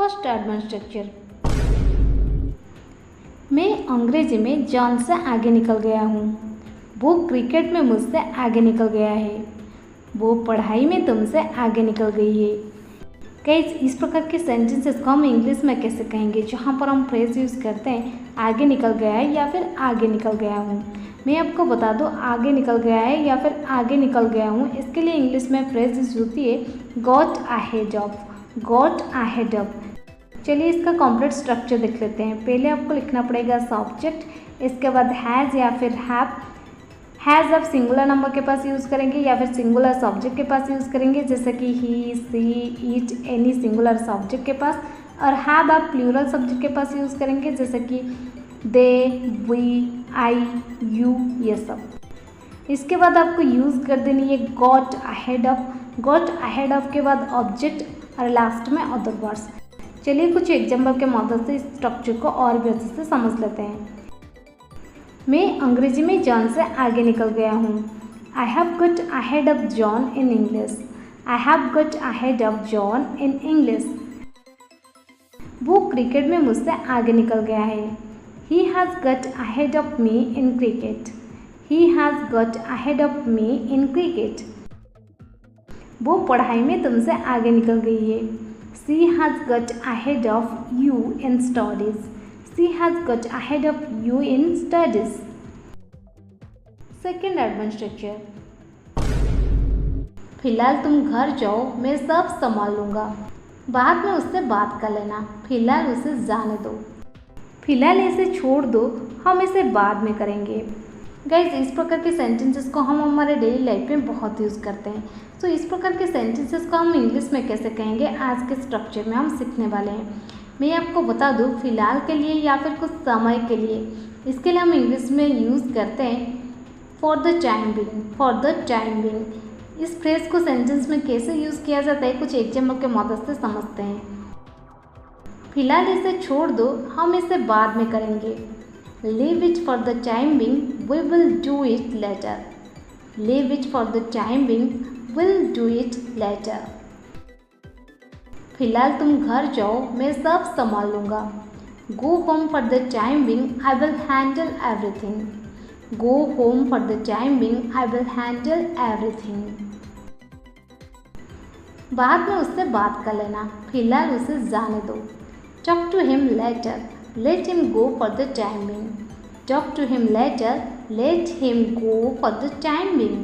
First advance structure. मैं अंग्रेजी में जॉन से आगे निकल गया हूँ। वो क्रिकेट में मुझसे आगे निकल गया है। वो पढ़ाई में तुमसे आगे निकल गई है। गाइस, इस प्रकार के सेंटेंसेस को हम इंग्लिश में कैसे कहेंगे जहाँ पर हम फ्रेज यूज़ करते हैं आगे निकल गया है या फिर आगे निकल गया हूँ। मैं आपको बता दूँ, आगे निकल गया है या फिर आगे निकल गया हूँ, इसके लिए इंग्लिश में फ्रेज यूज होती है got ahead of. Got ahead of. चलिए इसका कॉम्प्लीट स्ट्रक्चर देख लेते हैं। पहले आपको लिखना पड़ेगा सब्जेक्ट, इसके बाद हैज़ या फिर हैव। हैज़ आप सिंगुलर नंबर के पास यूज़ करेंगे या फिर सिंगुलर सब्जेक्ट के पास यूज़ करेंगे, जैसे कि ही, सी, इट, एनी सिंगुलर सब्जेक्ट के पास। और हैव आप प्लूरल सब्जेक्ट के पास यूज़ करेंगे, जैसे कि दे, वी, आई, यू, ये सब। इसके बाद आपको यूज़ कर देनी है got ahead of. Got ahead of के बाद ऑब्जेक्ट और लास्ट में अदर वर्ड्स। चलिए कुछ एग्जाम्पल के मदद से इस स्ट्रक्चर को और भी अच्छे से समझ लेते हैं। मैं अंग्रेजी में जॉन से आगे निकल गया हूँ। I have got ahead of John in English. I have got ahead of John in English. वो क्रिकेट में मुझसे आगे निकल गया है। He has got ahead of me in cricket. He has got ahead of me in cricket. वो पढ़ाई में तुमसे आगे निकल गई है। She has got ahead of you in studies. She has got ahead of you in studies. Second advanced structure. फिलहाल तुम घर जाओ, मैं सब संभाल लूँगा। बाद में उससे बात कर लेना, फिलहाल उसे जाने दो। फिलहाल इसे छोड़ दो, हम इसे बाद में करेंगे। गाइज, इस प्रकार के सेंटेंसेस को हम हमारे डेली लाइफ में बहुत यूज़ करते हैं। तो इस प्रकार के सेंटेंसेस को हम इंग्लिश में कैसे कहेंगे आज के स्ट्रक्चर में हम सीखने वाले हैं। मैं आपको बता दूँ, फिलहाल के लिए या फिर कुछ समय के लिए, इसके लिए हम इंग्लिश में यूज़ करते हैं for the time being. For the time being. इस फ्रेज को सेंटेंस में कैसे यूज़ किया जाता है कुछ एग्जाम्पल के मदद से समझते हैं। फिलहाल इसे छोड़ दो, हम इसे बाद में करेंगे। Leave it for the time being, we will do it later. Leave it for the time being, we'll do it later. फिलहाल तुम घर जाओ, मैं सब संभाल लूँगा। Go home for the time being, I will handle everything. Go home for the time being, I will handle everything. बाद में उससे बात कर लेना, फिलहाल उसे जाने दो। Talk to him later. Let him go for the time being. Talk to him later. Let him go for the time being.